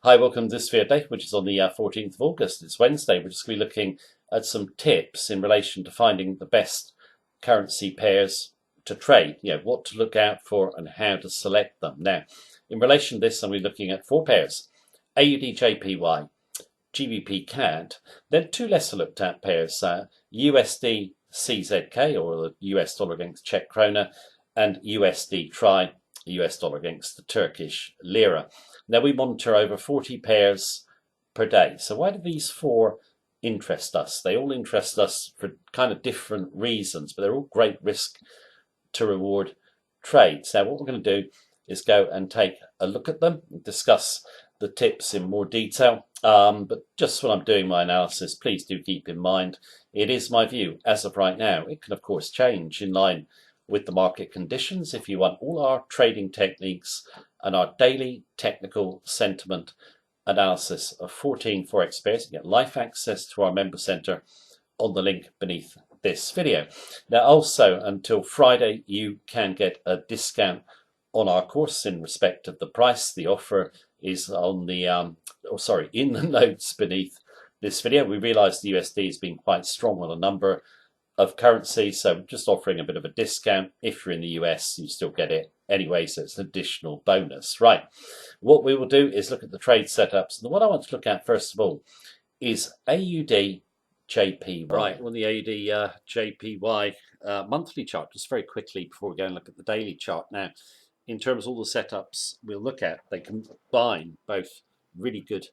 Hi, welcome to this video day, which is on the 14th of August. It's Wednesday. We're just going to be looking at some tips in relation to finding the best currency pairs to trade. What to look out for and how to select them. Now, in relation to this, I'm going to be looking at four pairs: AUDJPY, GBP then two lesser looked at pairs: USD CZK, or the US dollar against Czech krona, and USD TRY, US dollar against the Turkish lira. Now, we monitor over 40 pairs per day. So why do these four interest us? They all interest us for kind of different reasons, but they're all great risk to reward trades. Now, what we're going to do is go and take a look at them and discuss the tips in more detail. But just when I'm doing my analysis, please do keep in mind, it is my view as of right now. It can, of course, change in line with the market conditions. If you want all our trading techniques and our daily technical sentiment analysis of 14 Forex pairs, you get live access to our member center on the link beneath this video. Now, also until Friday, you can get a discount on our course in respect of the price. The offer is on the in the notes beneath this video. We realize the USD has been quite strong on a number of currency, so just offering a bit of a discount. If you're in the US, you still get it anyway, so it's an additional bonus. Right, what we will do is look at the trade setups. And what I want to look at first of all is AUDJPY. Right, well, the AUDJPY monthly chart, just very quickly before we go and look at the daily chart. Now, in terms of all the setups we'll look at, they combine both really good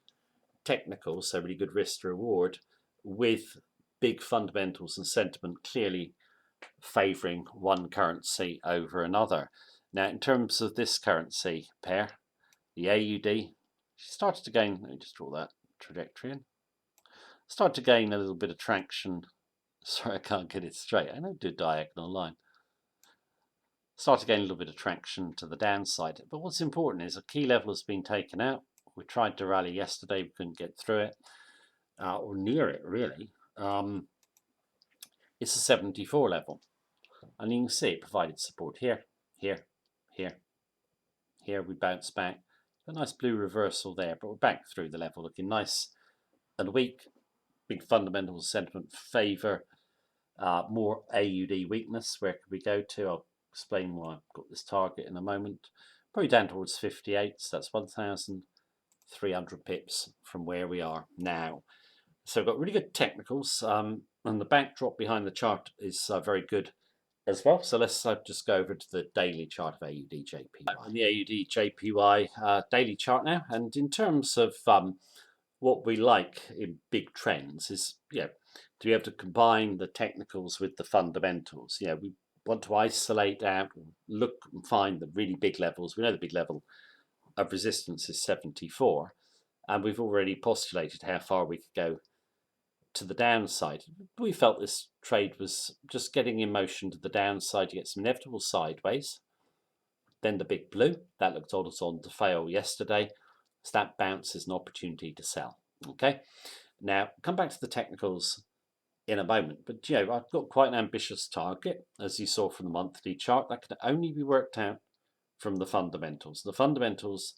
technicals, so really good risk to reward, with big fundamentals and sentiment clearly favouring one currency over another. Now, in terms of this currency pair, the AUD started to gain, let me just draw that trajectory in, started to gain a little bit of traction. Sorry, I can't get it straight. I don't do a diagonal line. Started to gain a little bit of traction to the downside. But what's important is a key level has been taken out. We tried to rally yesterday, we couldn't get through it, or near it really. It's a 74 level, and you can see it provided support here, here, here, here. We bounce back, a nice blue reversal there, but we're back through the level, looking nice and weak. Big fundamental sentiment favour more AUD weakness. Where could we go to? I'll explain why I've got this target in a moment. Probably down towards 58, so that's 1,300 pips from where we are now. So we've got really good technicals, and the backdrop behind the chart is very good as well. So let's just go over to the daily chart of AUDJPY. The AUDJPY daily chart now, and in terms of what we like in big trends is to be able to combine the technicals with the fundamentals. We want to isolate out, look and find the really big levels. We know the big level of resistance is 74, and we've already postulated how far we could go to the downside. We felt this trade was just getting in motion to the downside. You get some inevitable sideways, then the big blue that looked on to fail yesterday, so that bounce is an opportunity to sell. Okay, now come back to the technicals in a moment, but I've got quite an ambitious target, as you saw from the monthly chart. That can only be worked out from the fundamentals. The fundamentals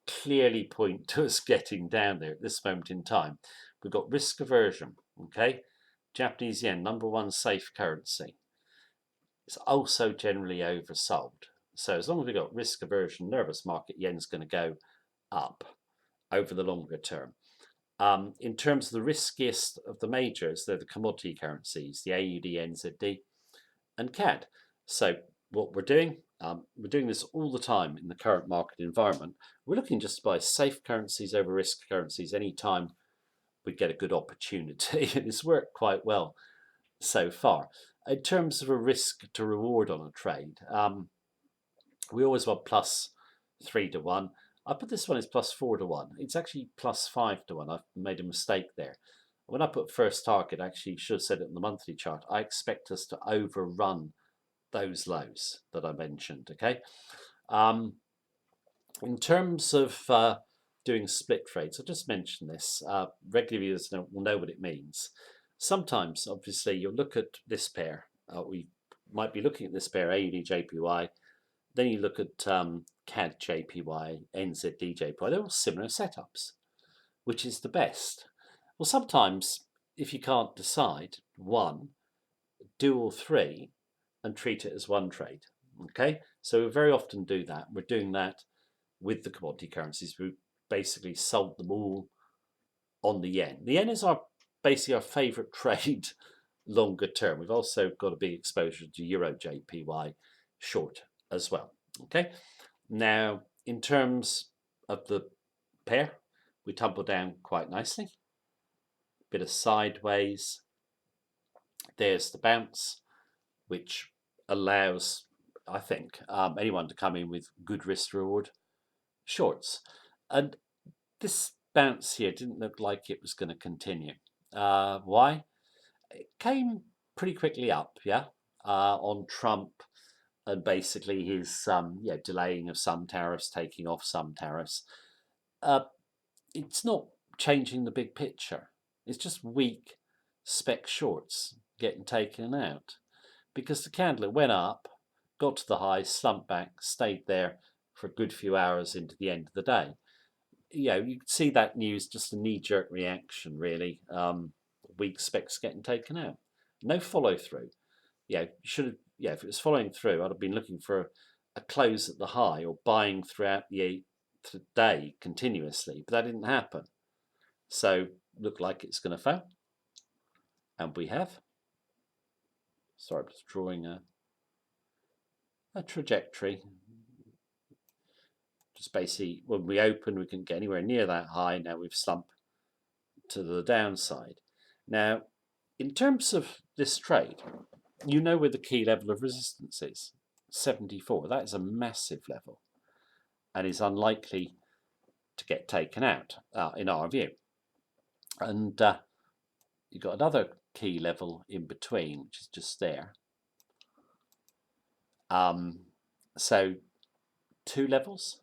clearly point to us getting down there at this moment in time. We've got risk aversion, okay? Japanese yen, number one safe currency. It's also generally oversold. So as long as we've got risk aversion, nervous market, yen's going to go up over the longer term. In terms of the riskiest of the majors, they're the commodity currencies, the AUD, NZD, and CAD. So what we're doing this all the time in the current market environment. We're looking just to buy safe currencies over risk currencies anytime we get a good opportunity, and it's worked quite well so far. In terms of a risk to reward on a trade, we always want +3 to 1. I put this one as +4 to 1. It's actually +5 to 1. I've made a mistake there. When I put first target, I actually should have said it in the monthly chart. I expect us to overrun those lows that I mentioned. Okay. In terms of doing split trades, I'll just mention this. Regular viewers will know what it means. Sometimes, obviously, you'll look at this pair. We might be looking at this pair, AUDJPY, Then you look at CAD JPY, NZD JPY. They're all similar setups. Which is the best? Well, sometimes if you can't decide one, do all three and treat it as one trade. Okay, so we very often do that. We're doing that with the commodity currencies. We basically sold them all on the yen. The yen is basically our favorite trade longer term. We've also got a big exposure to Euro JPY short as well. Okay, now in terms of the pair, we tumble down quite nicely. Bit of sideways. There's the bounce, which allows, I think, anyone to come in with good risk reward shorts. And this bounce here didn't look like it was going to continue. Why? It came pretty quickly up, yeah, on Trump and basically his delaying of some tariffs, taking off some tariffs. It's not changing the big picture. It's just weak spec shorts getting taken out because the candle went up, got to the high, slumped back, stayed there for a good few hours into the end of the day. You know, you can see that news, just a knee-jerk reaction, really. Weak specs getting taken out. No follow through. Yeah, you should have. Yeah, if it was following through, I'd have been looking for a close at the high or buying throughout the day continuously, but that didn't happen. So looked like it's going to fail, and we have. Sorry, I'm just drawing a trajectory. Just basically, when we open, we couldn't get anywhere near that high. Now we've slumped to the downside. Now, in terms of this trade, you know where the key level of resistance is. 74. That is a massive level and is unlikely to get taken out, in our view. And you've got another key level in between, which is just there. So 2 levels.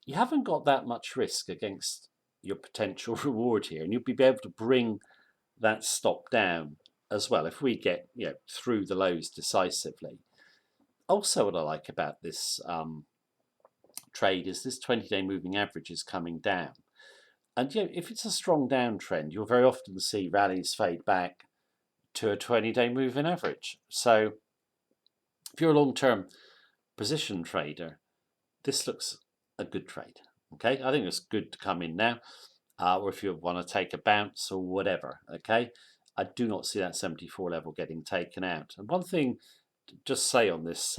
You haven't got that much risk against your potential reward here, and you'll be able to bring that stop down as well if we get through the lows decisively. Also, what I like about this trade is this 20-day moving average is coming down, and if it's a strong downtrend, you'll very often see rallies fade back to a 20-day moving average. So if you're a long-term position trader, this looks a good trade. Okay, I think it's good to come in now, or if you want to take a bounce or whatever. Okay, I do not see that 74 level getting taken out. And one thing to just say on this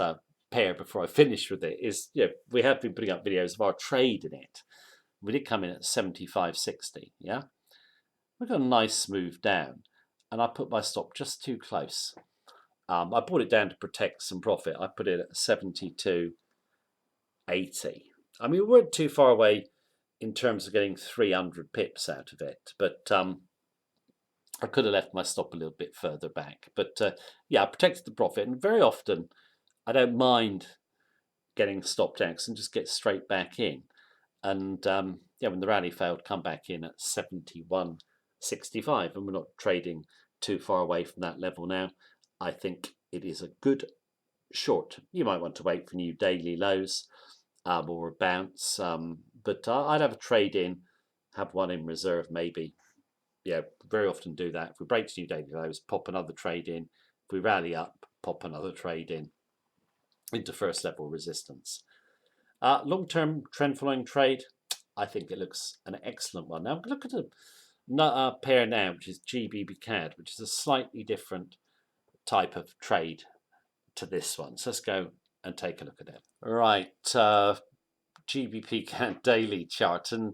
pair before I finish with it is, we have been putting up videos of our trade in it. We did come in at 75.60. Yeah, we got a nice move down, and I put my stop just too close. I brought it down to protect some profit. I put it at 72.80. I mean, we weren't too far away in terms of getting 300 pips out of it, but I could have left my stop a little bit further back. But I protected the profit, and very often I don't mind getting stopped out and just get straight back in. And when the rally failed, come back in at 71.65, and we're not trading too far away from that level now. I think it is a good short. You might want to wait for new daily lows or a bounce, but I'd have a trade in, have one in reserve maybe. Very often do that. If we break to new daily lows, pop another trade in. If we rally up, pop another trade in into first level resistance. Long-term trend following trade, I think it looks an excellent one. Now look at a pair now, which is GBPUSD, which is a slightly different type of trade to this one. So let's go and take a look at it. Right, GBPUSD daily chart, and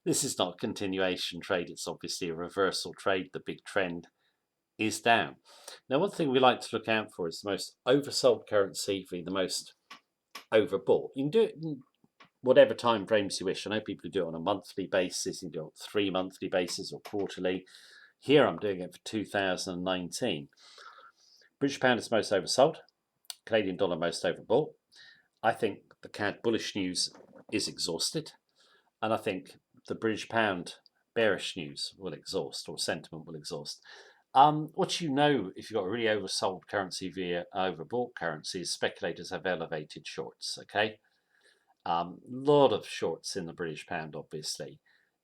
this is not a continuation trade. It's obviously a reversal trade. The big trend is down. Now, one thing we like to look out for is the most oversold currency v the most overbought. You can do it in whatever time frames you wish. I know people do it on a monthly basis, you can do it on 3 monthly basis or quarterly. Here I'm doing it for 2019. British pound is most oversold, Canadian dollar most overbought. I think the CAD bullish news is exhausted, and I think the British pound bearish news will exhaust, or sentiment will exhaust. What you know if you've got a really oversold currency via overbought currency is speculators have elevated shorts, okay? Lot of shorts in the British pound, obviously.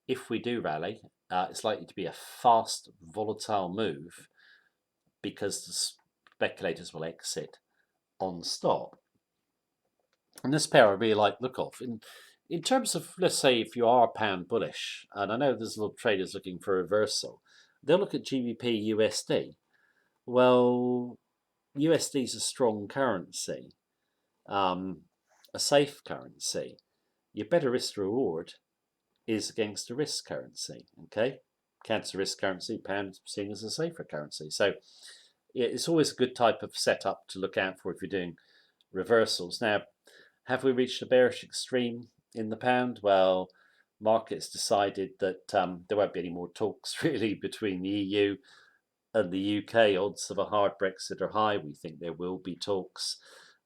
If we do rally, it's likely to be a fast, volatile move because the speculators will exit on stop. And this pair I really like the look of. In terms of, let's say, if you are pound bullish, and I know there's a lot of traders looking for a reversal, they'll look at GBPUSD. Well, USD is a strong currency, a safe currency. Your better risk to reward is against a risk currency. Okay, cancer risk currency, pound seen as a safer currency. So it's always a good type of setup to look out for if you're doing reversals. Now, have we reached a bearish extreme in the pound? Well, markets decided that there won't be any more talks really between the EU and the UK. Odds of a hard Brexit are high. We think there will be talks.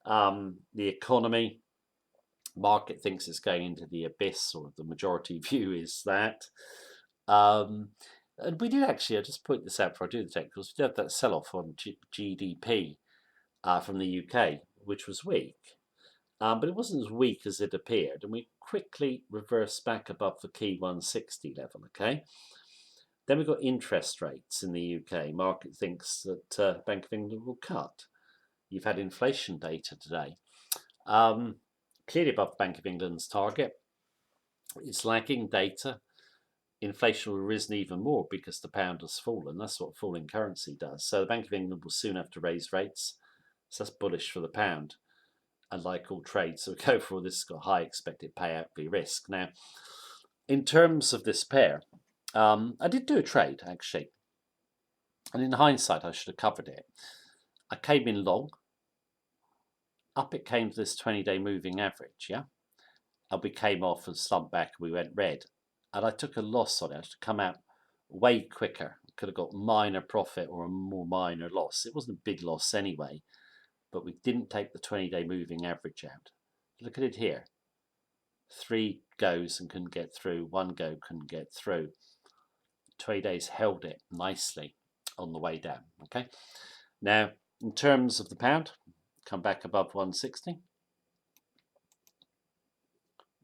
The economy, market thinks it's going into the abyss, or the majority view is that. And we did actually, I'll just point this out before I do the technicals, we did have that sell-off on GDP from the UK, which was weak. But it wasn't as weak as it appeared, and we quickly reversed back above the key 160 level, okay? Then we've got interest rates in the UK. Market thinks that Bank of England will cut. You've had inflation data today. Clearly above Bank of England's target. It's lacking data. Inflation will have risen even more because the pound has fallen. That's what falling currency does. So the Bank of England will soon have to raise rates. So that's bullish for the pound. And like all trades, so we go for this, got high expected payout v risk. Now, in terms of this pair, I did do a trade actually, and in hindsight I should have covered it. I came in long, up it came to this 20-day moving average, yeah, and we came off and slumped back and we went red, and I took a loss on it. I should have come out way quicker. Could have got minor profit or a more minor loss. It wasn't a big loss anyway, but we didn't take the 20-day moving average out. Look at it here. 3 goes and couldn't get through, 1 go couldn't get through. 20 days held it nicely on the way down. Okay, now in terms of the pound, come back above 160.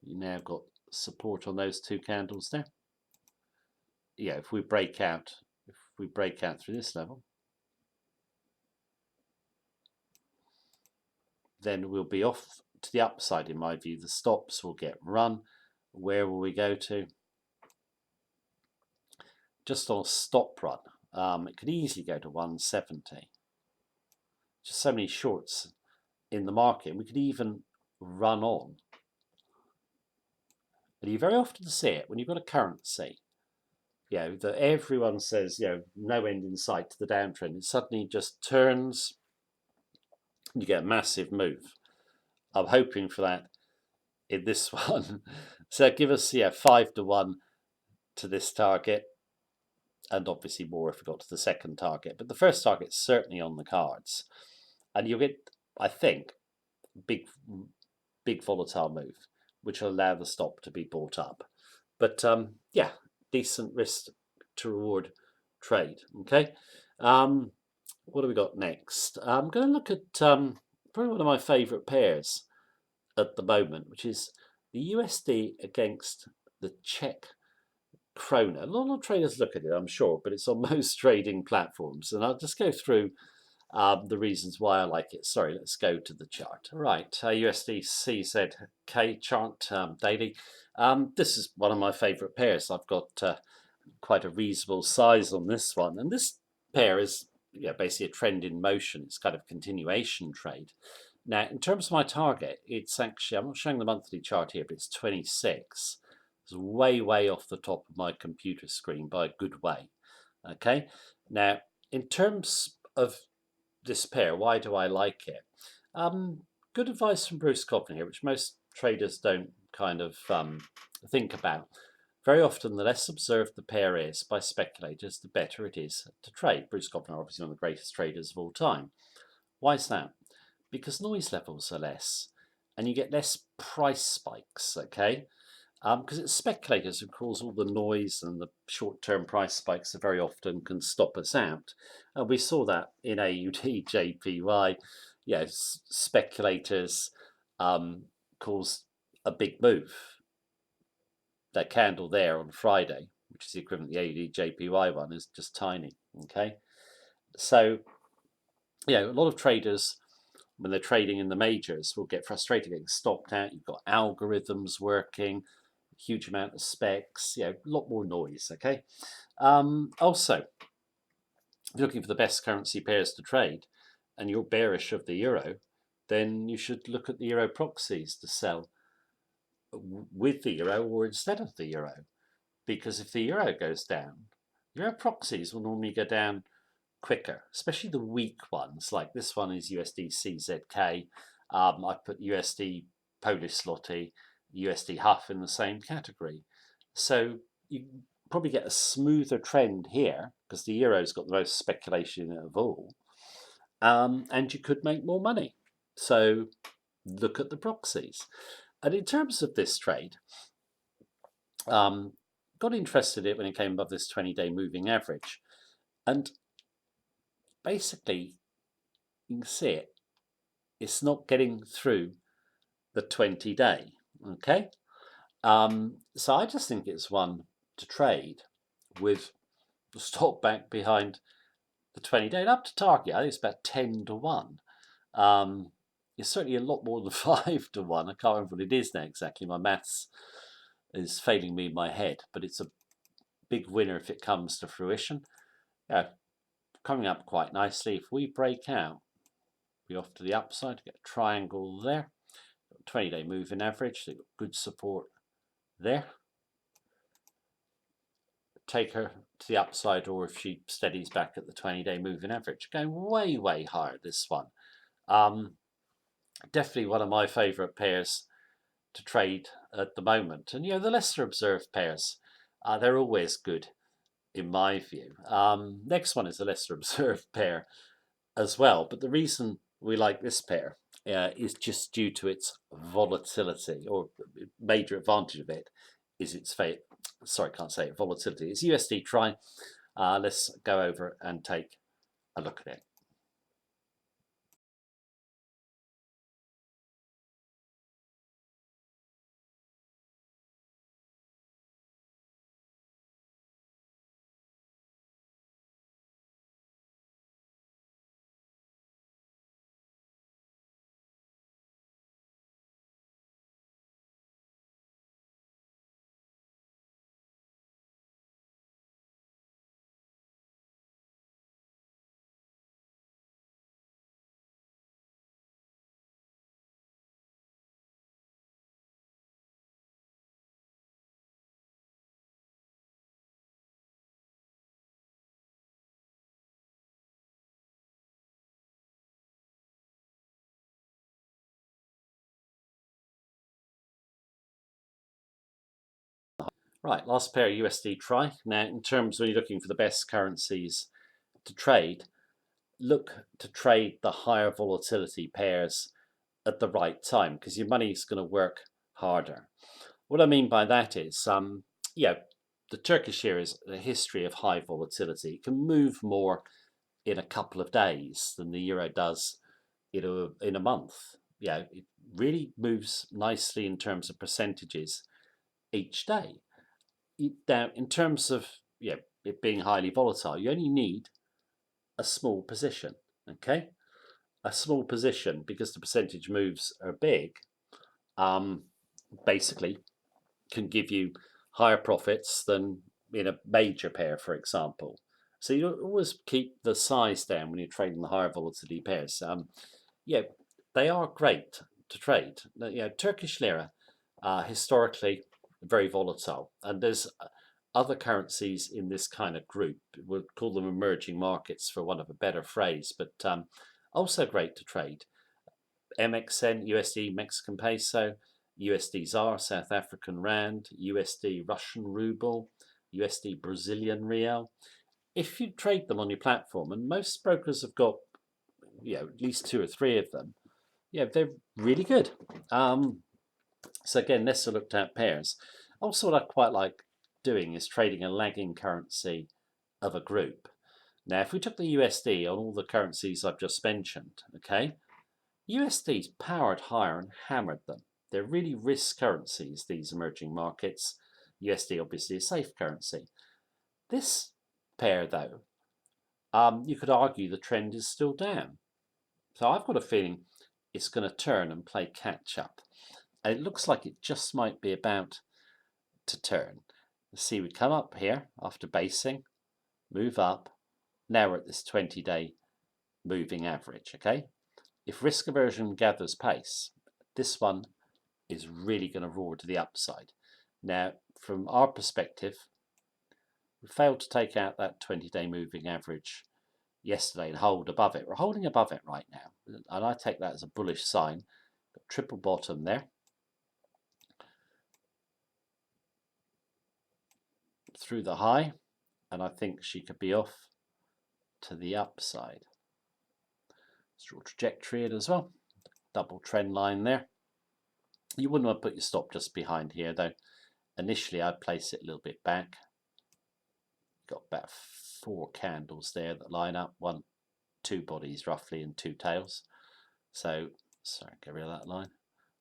You now got support on those 2 candles there. Yeah, if we break out through this level, then we'll be off to the upside in my view. The stops will get run. Where will we go to? Just on a stop run, it could easily go to 170. Just so many shorts in the market. We could even run on. And you very often see it when you've got a currency, that everyone says, no end in sight to the downtrend. It suddenly just turns. You get a massive move. I'm hoping for that in this one. So give us 5-1 to this target, and obviously more if we got to the second target. But the first target's certainly on the cards, and you'll get, I think, big volatile move, which will allow the stop to be bought up. But decent risk to reward trade. Okay, what do we got next? I'm going to look at probably one of my favourite pairs at the moment, which is the USD against the Czech krona. A lot of traders look at it, I'm sure, but it's on most trading platforms, and I'll just go through the reasons why I like it. Sorry, let's go to the chart. Right, USD CZK chart daily. This is one of my favourite pairs. I've got quite a reasonable size on this one, and this pair is basically a trend in motion. It's kind of continuation trade. Now, in terms of my target, it's actually, I'm not showing the monthly chart here, but it's 26. It's way off the top of my computer screen by a good way. Okay, now in terms of this pair, why do I like it? Good advice from Bruce Coughlin here, which most traders don't kind of think about. Very often, the less observed the pair is by speculators, the better it is to trade. Bruce Coughlin, obviously one of the greatest traders of all time. Why is that? Because noise levels are less, and you get less price spikes. Okay, because it's speculators who cause all the noise, and the short-term price spikes that very often can stop us out. And we saw that in AUDJPY. Yeah, speculators caused a big move. That candle there on Friday, which is the equivalent to the AUDJPY one, is just tiny. Okay, so a lot of traders, when they're trading in the majors, will get frustrated getting stopped out. You've got algorithms working, huge amount of specs, a lot more noise. Okay. Also, if you're looking for the best currency pairs to trade and you're bearish of the euro, then you should look at the euro proxies to sell with the euro or instead of the euro. Because if the euro goes down, euro proxies will normally go down quicker, especially the weak ones. Like this one is USD CZK. I put USD Polish Zloty, USD HUF in the same category. So you probably get a smoother trend here because the euro's got the most speculation of all, and you could make more money. So look at the proxies. And in terms of this trade, got interested in it when it came above this 20-day moving average, and basically you can see it. It's not getting through the 20-day. Okay, so I just think it's one to trade with the stop back behind the 20-day and up to target. I think it's about 10 to 1. It's certainly a lot more than 5 to 1. I can't remember what it is now exactly. My maths is failing me in my head, but it's a big winner if it comes to fruition. Coming up quite nicely. If we break out, be off to the upside, get a triangle there. 20-day moving average, so you've got good support there. Take her to the upside, or if she steadies back at the 20-day moving average, going way higher, this one. Definitely one of my favourite pairs to trade at the moment. And the lesser observed pairs, they're always good in my view. Next one is a lesser observed pair as well, but the reason we like this pair is just due to its volatility, or major advantage of it is its volatility. It's USD Tri. Let's go over and take a look at it. Right, last pair USD Tri. Now, in terms when you're looking for the best currencies to trade, look to trade the higher volatility pairs at the right time, because your money's going to work harder. What I mean by that is, the Turkish lira is a history of high volatility. It can move more in a couple of days than the euro does in a month. It really moves nicely in terms of percentages each day. Now, in terms of it being highly volatile, you only need a small position. Okay, a small position, because the percentage moves are big. Basically, can give you higher profits than in a major pair, for example. So you always keep the size down when you're trading the higher volatility pairs. They are great to trade. Turkish lira, historically very volatile, and there's other currencies in this kind of group. We'll call them emerging markets for want of a better phrase, but also great to trade. MXN, USD Mexican peso, USD ZAR South African rand, USD Russian ruble, USD Brazilian real. If you trade them on your platform, and most brokers have got at least 2 or 3 of them, they're really good. So again, let's look at pairs. Also, what I quite like doing is trading a lagging currency of a group. Now, if we took the USD on all the currencies I've just mentioned, okay, USD's powered higher and hammered them. They're really risk currencies, these emerging markets. USD obviously a safe currency. This pair, though, you could argue the trend is still down. So I've got a feeling it's going to turn and play catch up. And it looks like it just might be about to turn. Let's see, we come up here after basing, move up. Now we're at this 20-day moving average, okay? If risk aversion gathers pace, this one is really going to roar to the upside. Now, from our perspective, we failed to take out that 20-day moving average yesterday and hold above it. We're holding above it right now, and I take that as a bullish sign. Got triple bottom there. Through the high, and I think she could be off to the upside. Let's draw trajectory in as well. Double trend line there. You wouldn't want to put your stop just behind here though. Initially I'd place it a little bit back. Got about 4 candles there that line up, 2 bodies roughly and 2 tails. So, sorry, get rid of that line.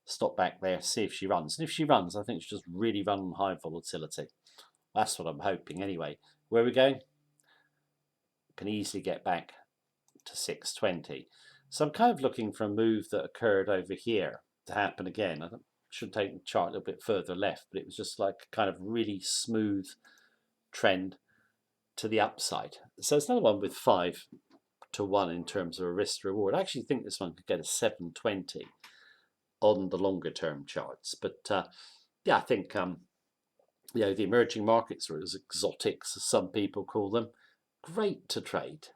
Stop back there, see if she runs. And if she runs, I think she'll just really run on high volatility. That's what I'm hoping anyway. Where are we going? Can easily get back to 620. So I'm kind of looking for a move that occurred over here to happen again. I should take the chart a little bit further left, but it was just like a kind of really smooth trend to the upside. So it's another one with 5 to 1 in terms of a risk reward. I actually think this one could get a 720 on the longer term charts. But yeah, I think the emerging markets, or as exotics as some people call them, great to trade.